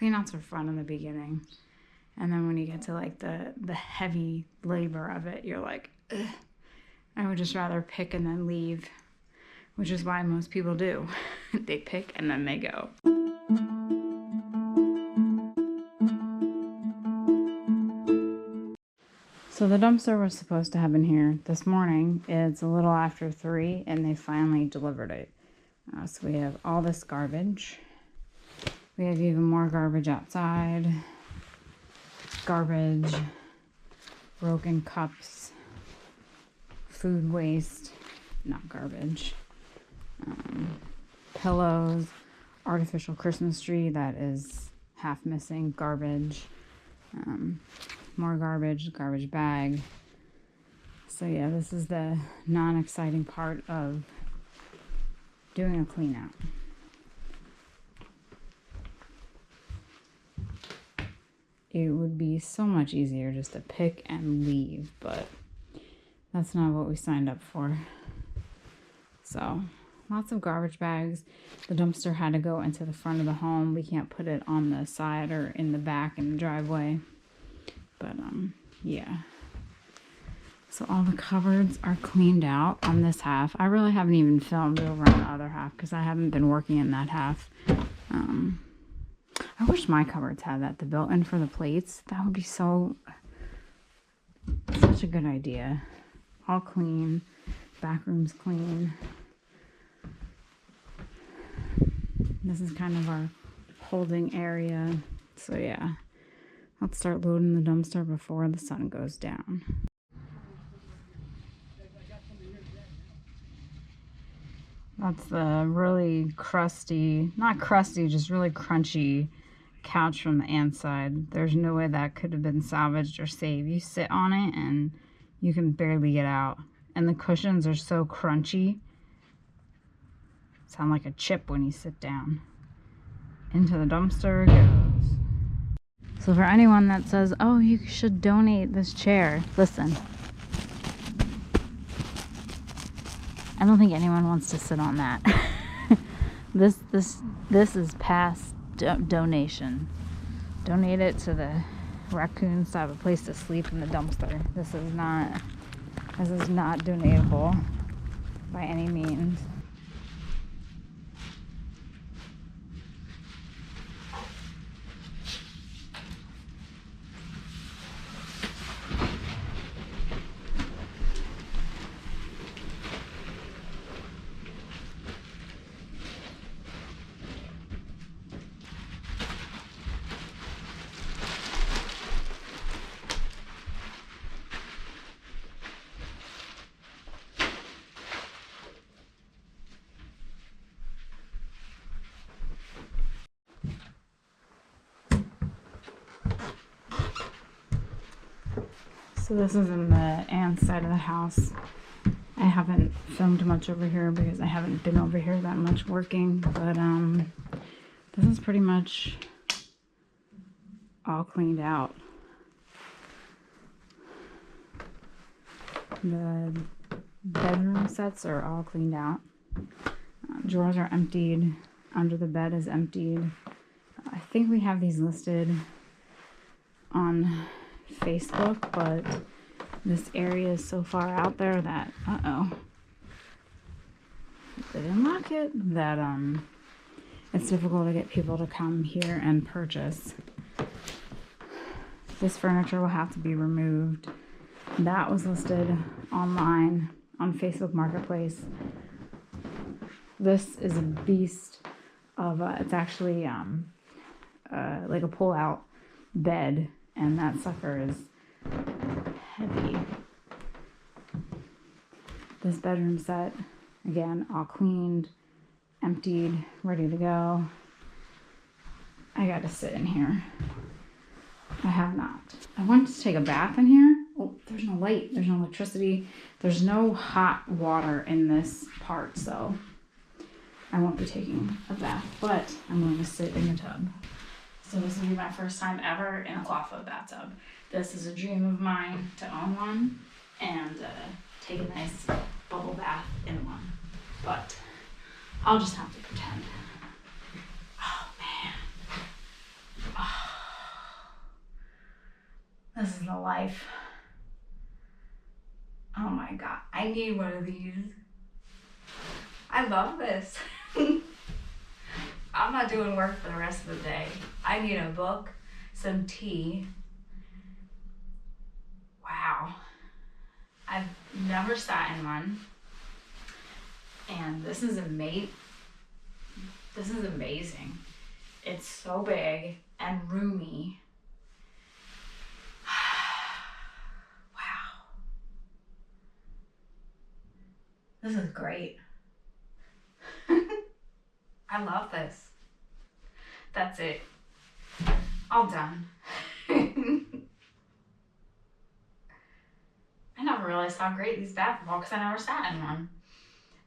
Cleanouts are fun in the beginning. And then when you get to like the heavy labor of it, you're like, ugh. I would just rather pick and then leave, which is why most people do. They pick and then they go. So the dumpster was supposed to have been here this morning. It's a little after 3 and they finally delivered it. So we have all this garbage. We have even more garbage outside. Garbage, broken cups, food waste, not garbage, pillows, artificial Christmas tree that is half missing, garbage, more garbage, garbage bag. So yeah, this is the non-exciting part of doing a clean out. It would be so much easier just to pick and leave, but that's not what we signed up for. So lots of garbage bags. The dumpster had to go into the front of the home. We can't put it on the side or in the back in the driveway. But yeah. So all the cupboards are cleaned out on this half. I really haven't even filmed over on the other half because I haven't been working in that half. I wish my cupboards had that, the built-in for the plates. That would be such a good idea. All clean, back room's clean. This is kind of our holding area. So yeah, let's start loading the dumpster before the sun goes down. That's the really crusty, not crusty, just really crunchy couch from the aunt's side. There's no way that could have been salvaged or saved. You sit on it and you can barely get out. And the cushions are so crunchy. Sound like a chip when you sit down. Into the dumpster it goes. So for anyone that says, oh, you should donate this chair, listen. I don't think anyone wants to sit on that. This is past donation. Donate it to the raccoons to have a place to sleep in the dumpster. This is not donatable by any means. So this is in the aunt's side of the house. I haven't filmed much over here because I haven't been over here that much working, but this is pretty much all cleaned out. The bedroom sets are all cleaned out. Drawers are emptied. Under the bed is emptied. I think we have these listed on Facebook, but this area is so far out there that they didn't lock it, that it's difficult to get people to come here and purchase. This furniture will have to be removed. That was listed online on Facebook Marketplace. This is a beast of it's actually like a pull-out bed, and that sucker is heavy. This bedroom set, again, all cleaned, emptied, ready to go. I gotta sit in here. I have not. I wanted to take a bath in here. Oh, there's no light, there's no electricity, there's no hot water in this part, so I won't be taking a bath, but I'm going to sit in the tub. So this will be my first time ever in a clawfoot bathtub. This is a dream of mine to own one and take a nice bubble bath in one. But I'll just have to pretend. Oh man. This is the life. Oh my God, I need one of these. I love this. I'm not doing work for the rest of the day. I need a book, some tea. Wow. I've never sat in one. And this is amazing. This is amazing. It's so big and roomy. Wow. This is great. I love this. That's it. All done. I never realized how great these baths were because I never sat in one.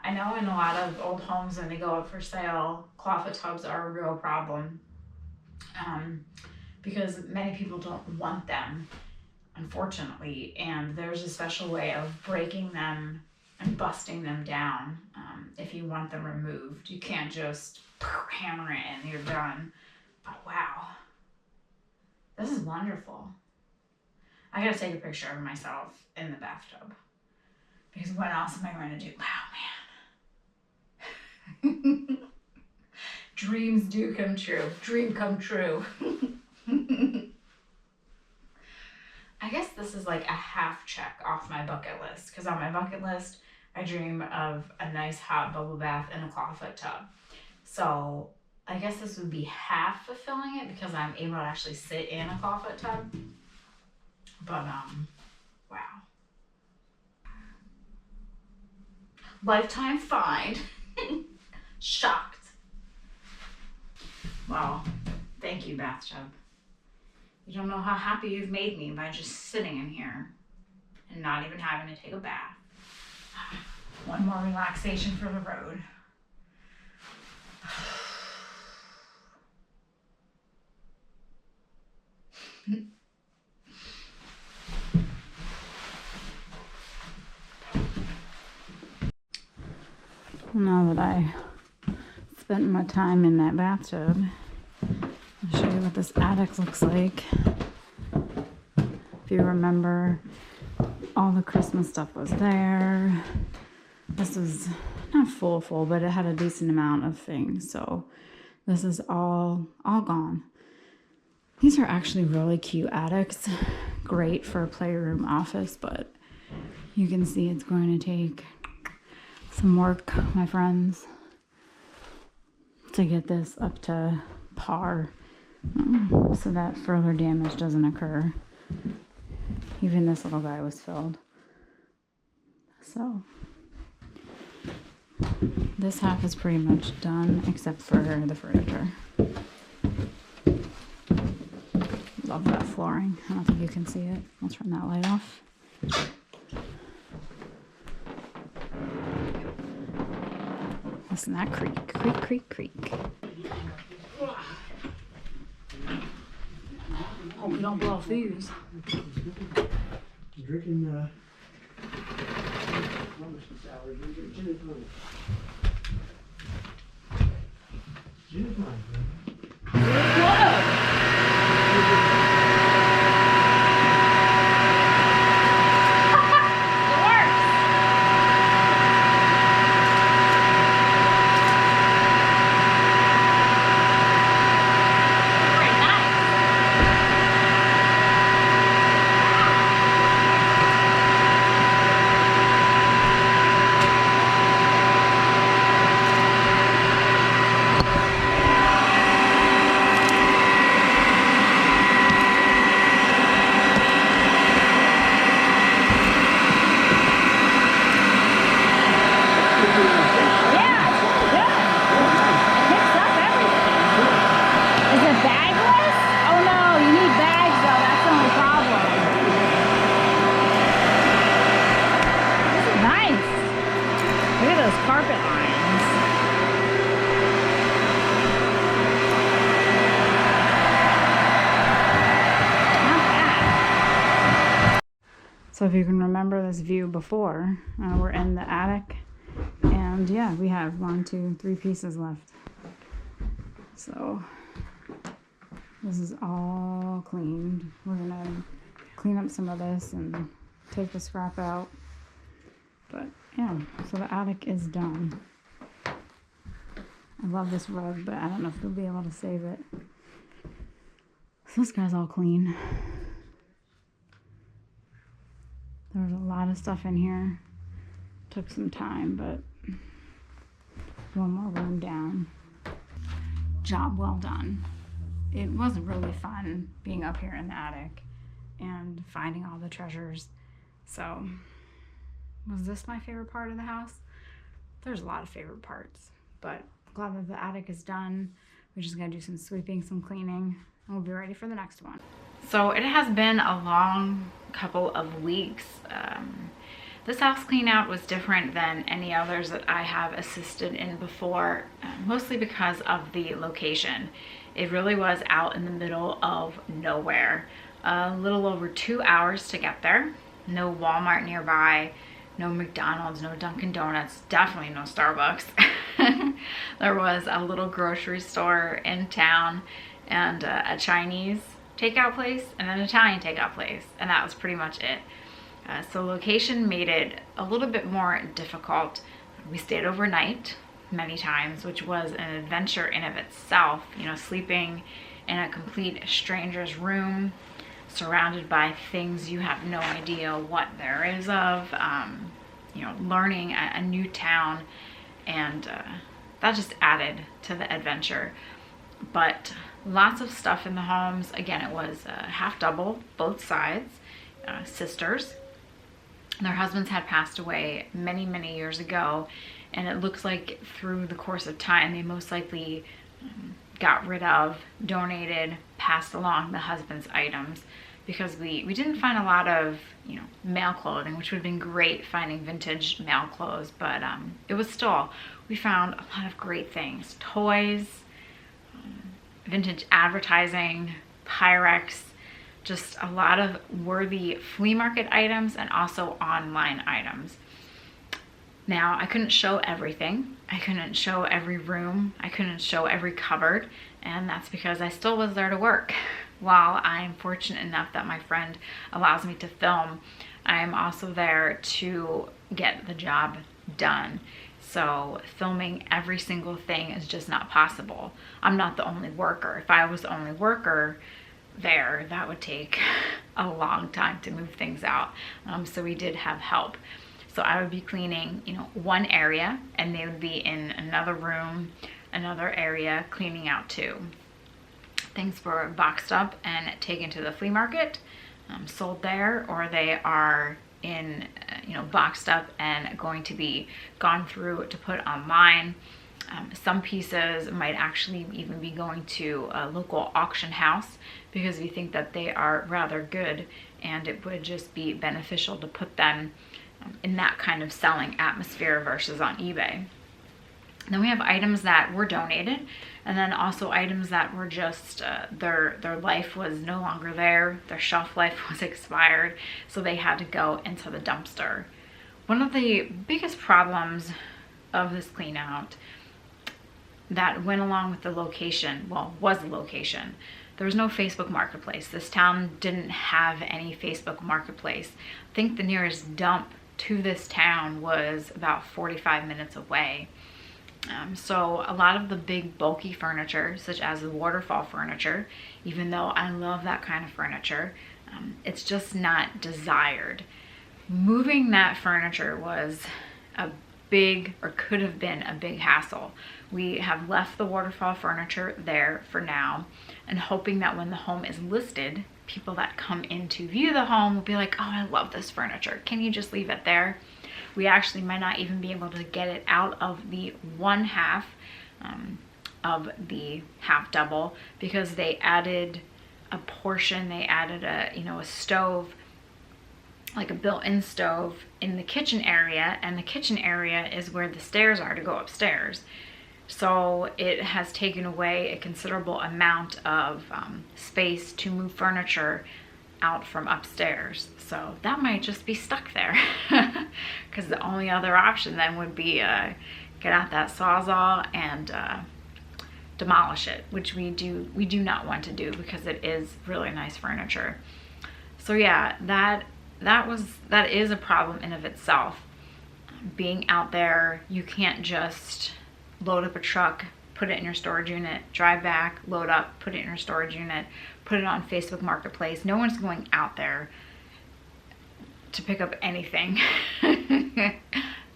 I know in a lot of old homes when they go up for sale, clawfoot tubs are a real problem because many people don't want them, unfortunately, and there's a special way of breaking them and busting them down if you want them removed. You can't just hammer it and you're done. But wow, this is wonderful. I gotta take a picture of myself in the bathtub because what else am I going to do? Wow, man. Dreams do come true. Dream come true. I guess this is like a half check off my bucket list because on my bucket list, I dream of a nice hot bubble bath in a clawfoot tub. So I guess this would be half fulfilling it because I'm able to actually sit in a clawfoot tub. But wow. Lifetime find. Shocked. Wow. Thank you, bathtub. You don't know how happy you've made me by just sitting in here and not even having to take a bath. One more relaxation for the road. Now that I spent my time in that bathtub, I'll show you what this attic looks like. If you remember, all the Christmas stuff was there. This was not full, but it had a decent amount of things. So this is all gone. These are actually really cute attics. Great for a playroom office, but you can see it's going to take some work, my friends, to get this up to par so that further damage doesn't occur. Even this little guy was filled. So this half is pretty much done except for the furniture. Love that flooring. I don't think you can see it. I'll turn that light off. Listen to that creak, creak, creak, creak. Hope we don't blow a fuse. Drinking gin and tonic, man. So if you can remember this view before, we're in the attic, and yeah, we have 3 pieces left. So this is all cleaned. We're gonna clean up some of this and take the scrap out. But yeah, so the attic is done. I love this rug, but I don't know if they'll be able to save it. So this guy's all clean. There's a lot of stuff in here. Took some time, but one more room down. Job well done. It was really fun being up here in the attic and finding all the treasures. So, was this my favorite part of the house? There's a lot of favorite parts, but glad that the attic is done. We're just gonna do some sweeping, some cleaning, and we'll be ready for the next one. So it has been a long couple of weeks. This house clean out was different than any others that I have assisted in before, mostly because of the location. It really was out in the middle of nowhere. A little over 2 hours to get there. No Walmart nearby, no McDonald's, no Dunkin' Donuts, definitely no Starbucks. There was a little grocery store in town and a Chinese takeout place and an Italian takeout place, and that was pretty much it. So location made it a little bit more difficult. We stayed overnight many times, which was an adventure in of itself, you know, sleeping in a complete stranger's room, surrounded by things you have no idea what there is of, you know, learning a new town, and that just added to the adventure. But lots of stuff in the homes. Again, it was half double, both sides, sisters. Their husbands had passed away many, many years ago, and it looks like through the course of time, they most likely got rid of, donated, passed along the husband's items, because we didn't find a lot of, you know, male clothing, which would have been great finding vintage male clothes, but it was still, we found a lot of great things, toys, vintage advertising, Pyrex, just a lot of worthy flea market items and also online items. Now, I couldn't show everything. I couldn't show every room. I couldn't show every cupboard, and that's because I still was there to work. While I'm fortunate enough that my friend allows me to film, I'm also there to get the job done. So filming every single thing is just not possible. I'm not the only worker. If I was the only worker there, that would take a long time to move things out. So we did have help. So I would be cleaning, you know, one area, and they would be in another room, another area, cleaning out too. Things were boxed up and taken to the flea market, sold there, or they are in, you know, boxed up and going to be gone through to put online. Some pieces might actually even be going to a local auction house because we think that they are rather good, and it would just be beneficial to put them in that kind of selling atmosphere versus on eBay. Then we have items that were donated, and then also items that were just, their life was no longer there, their shelf life was expired, so they had to go into the dumpster. One of the biggest problems of this clean out that went along with the location, well, was the location. There was no Facebook Marketplace. This town didn't have any Facebook Marketplace. I think the nearest dump to this town was about 45 minutes away. So a lot of the big bulky furniture, such as the waterfall furniture, even though I love that kind of furniture, it's just not desired. Moving that furniture was a big, or could have been a big hassle. We have left the waterfall furniture there for now, and hoping that when the home is listed, people that come in to view the home will be like, oh, I love this furniture. Can you just leave it there? We actually might not even be able to get it out of the one half of the half double, because they added a portion, they added a, you know, a stove, like a built-in stove in the kitchen area, and the kitchen area is where the stairs are to go upstairs. So it has taken away a considerable amount of space to move furniture out from upstairs. So that might just be stuck there, because the only other option then would be get out that Sawzall and demolish it, which we do not want to do, because it is really nice furniture. So yeah, that is a problem in of itself. Being out there, you can't just load up a truck, put it in your storage unit, drive back, load up, put it in your storage unit, put it on Facebook Marketplace. No one's going out there to pick up anything.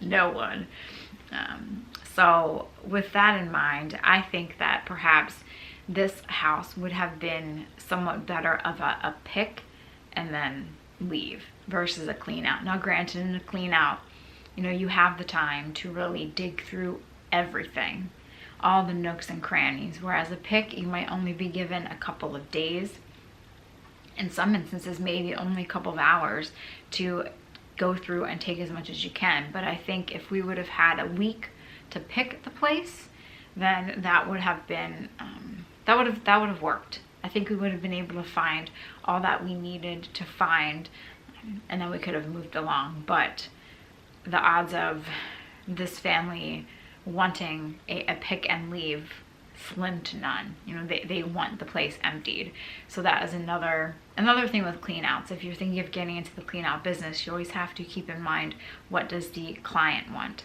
No one. So with that in mind, I think that perhaps this house would have been somewhat better of a pick and then leave versus a clean out. Now granted, in a clean out, you know, you have the time to really dig through everything, all the nooks and crannies, whereas a pick, you might only be given a couple of days, in some instances maybe only a couple of hours to go through and take as much as you can. But I think if we would have had a week to pick the place, then that would have been that would have worked. I think we would have been able to find all that we needed to find, and then we could have moved along. But the odds of this family wanting a pick and leave, slim to none. You know, they want the place emptied. So that is another thing with clean outs. If you're thinking of getting into the clean out business, you always have to keep in mind, what does the client want?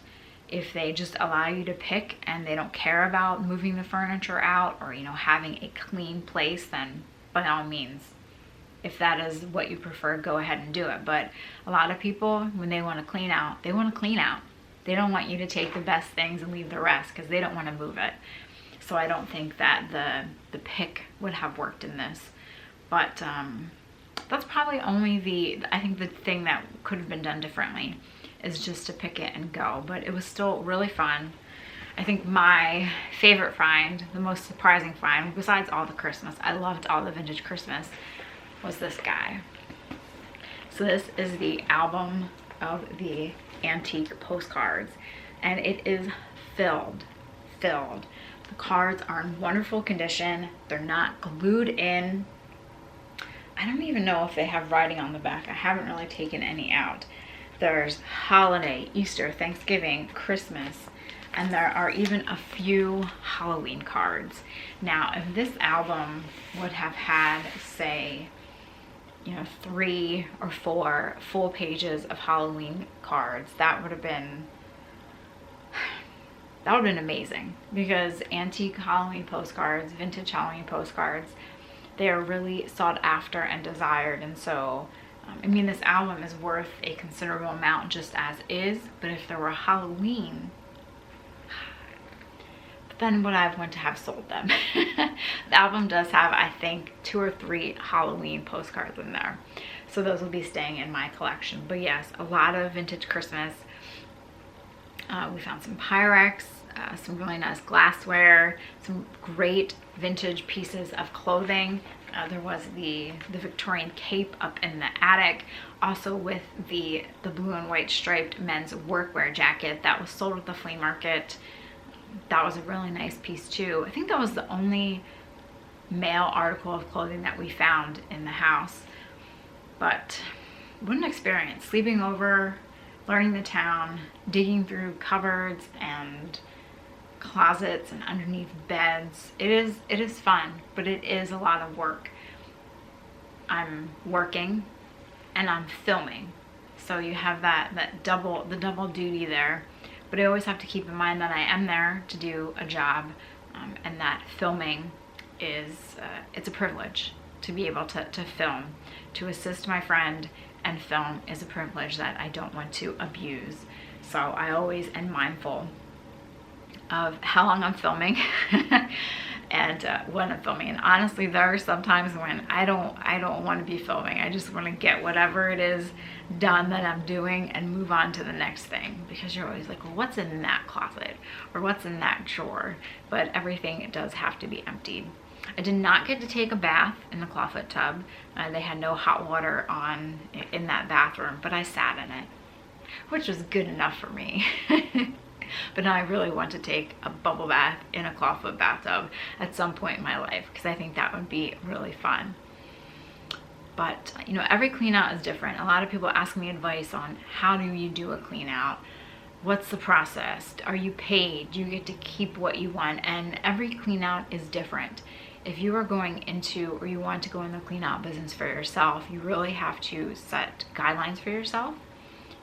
If they just allow you to pick and they don't care about moving the furniture out or, you know, having a clean place, then by all means, if that is what you prefer, go ahead and do it. But a lot of people, when they want to clean out, they want to clean out. They don't want you to take the best things and leave the rest because they don't want to move it. So I don't think that the pick would have worked in this. But that's probably only I think the thing that could have been done differently is just to pick it and go. But it was still really fun. I think my favorite find, the most surprising find, besides all the Christmas, I loved all the vintage Christmas, was this guy. So this is the album of the antique postcards, and it is filled. The cards are in wonderful condition. They're not glued in. I don't even know if they have writing on the back. I haven't really taken any out. There's holiday, Easter, Thanksgiving, Christmas, and there are even a few Halloween cards. Now, if this album would have had, say, you know, 3 or 4 full pages of Halloween cards, that would have been amazing, because antique Halloween postcards, vintage Halloween postcards, they are really sought after and desired. And so I mean, this album is worth a considerable amount just as is, but if there were Halloween, then would I want to have sold them? The album does have, I think, 2 or 3 Halloween postcards in there, so those will be staying in my collection. But yes, a lot of vintage Christmas. We found some Pyrex, some really nice glassware, some great vintage pieces of clothing. There was the Victorian cape up in the attic, also with the blue and white striped men's workwear jacket that was sold at the flea market. That was a really nice piece too. I think that was the only male article of clothing that we found in the house. But what an experience, sleeping over, learning the town, digging through cupboards and closets and underneath beds. It is fun, but it is a lot of work. I'm working and I'm filming, so you have the double duty there. But I always have to keep in mind that I am there to do a job, and that filming is it's a privilege to be able to film, to assist my friend and film is a privilege that I don't want to abuse. So I always am mindful of how long I'm filming and when I'm filming. And honestly, there are some times when I don't want to be filming. I just want to get whatever it is done that I'm doing and move on to the next thing, because you're always like, well, what's in that closet or what's in that drawer? But everything does have to be emptied. I did not get to take a bath in the clawfoot tub. They had no hot water on in that bathroom, but I sat in it, which was good enough for me. But now I really want to take a bubble bath in a clawfoot bathtub at some point in my life, because I think that would be really fun. But you know, every clean out is different. A lot of people ask me advice on how do you do a clean out? What's the process? Are you paid? Do you get to keep what you want? And every clean out is different. if you are going into, or you want to go in the clean out business for yourself, you really have to set guidelines for yourself.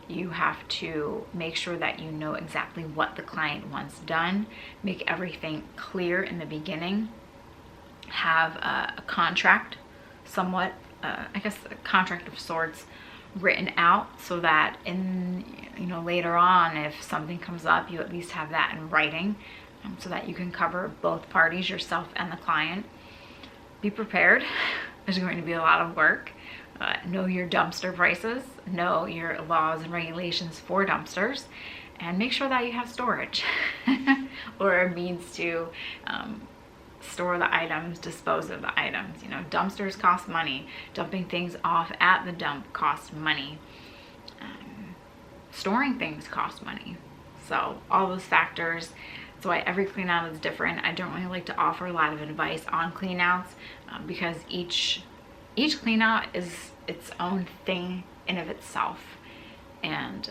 You have to make sure that you know exactly what the client wants done, make everything clear in the beginning, have a contract, somewhat, I guess a contract of sorts, written out, so that in, you know, later on, if something comes up, you at least have that in writing, so that you can cover both parties, yourself and the client. Be prepared. There's going to be a lot of work. Know your dumpster prices, know your laws and regulations for dumpsters, and make sure that you have storage or a means to store the items, dispose of the items. You know, dumpsters cost money. Dumping things off at the dump costs money. Storing things costs money. So all those factors. That's why every clean out is different. I don't really like to offer a lot of advice on clean outs because each clean out is its own thing in of itself, and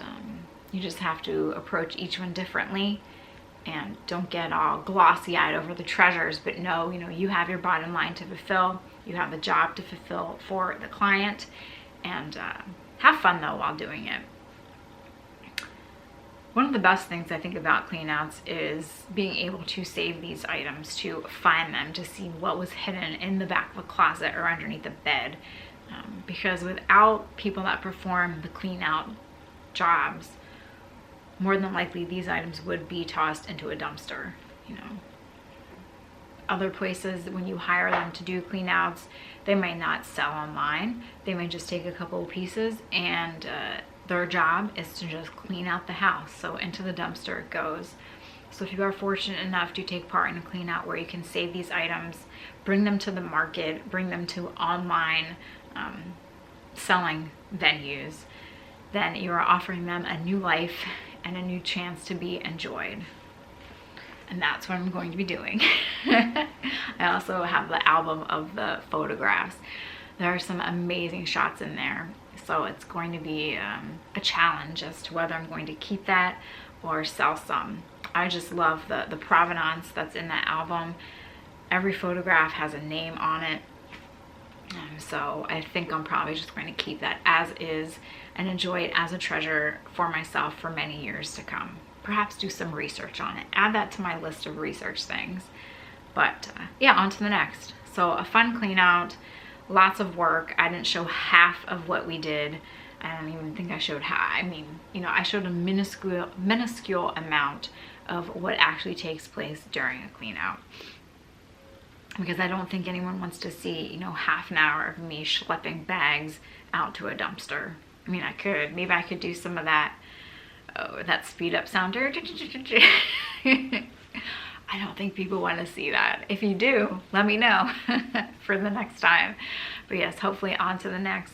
you just have to approach each one differently. And don't get all glossy-eyed over the treasures, but know, you know, you have your bottom line to fulfill, you have a job to fulfill for the client, and have fun though while doing it. One of the best things I think about clean outs is being able to save these items, to find them, to see what was hidden in the back of a closet or underneath the bed. Because without people that perform the clean out jobs, more than likely these items would be tossed into a dumpster. You know, other places, when you hire them to do clean outs, they might not sell online. They might just take a couple of pieces, and their job is to just clean out the house. So into the dumpster it goes. So if you are fortunate enough to take part in a clean out where you can save these items, bring them to the market, bring them to online selling venues, then you are offering them a new life and a new chance to be enjoyed. And that's what I'm going to be doing. I also have the album of the photographs. There are some amazing shots in there. So it's going to be a challenge as to whether I'm going to keep that or sell some. I just love the provenance that's in that album. Every photograph has a name on it. So I think I'm probably just going to keep that as is and enjoy it as a treasure for myself for many years to come. Perhaps do some research on it. Add that to my list of research things. But yeah, on to the next. So a fun clean out, lots of work. I didn't show half of what we did. I don't even think I showed half. I mean, you know, I showed a minuscule amount of what actually takes place during a clean out. Because I don't think anyone wants to see, you know, half an hour of me schlepping bags out to a dumpster. I mean, I could. Maybe I could do some of that, that speed up sound. I don't think people want to see that. If you do, let me know for the next time. But yes, hopefully on to the next.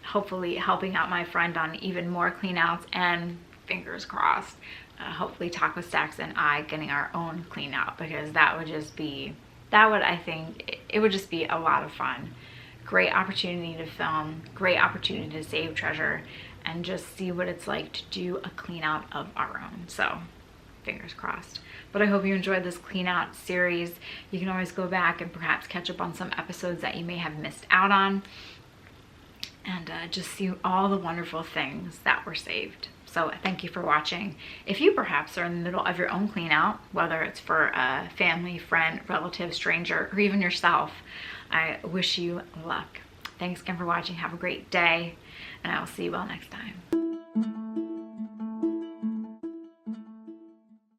Hopefully helping out my friend on even more clean outs, and fingers crossed, hopefully Taco Stacks and I getting our own clean out, because that would just be, I think it would just be a lot of fun. Great opportunity to film, great opportunity to save treasure, and just see what it's like to do a clean out of our own. So fingers crossed. But I hope you enjoyed this clean out series. You can always go back and perhaps catch up on some episodes that you may have missed out on, and just see all the wonderful things that were saved. So thank you for watching. If you perhaps are in the middle of your own clean out, whether it's for a family, friend, relative, stranger, or even yourself, I wish you luck. Thanks again for watching. Have a great day, and I will see you all next time.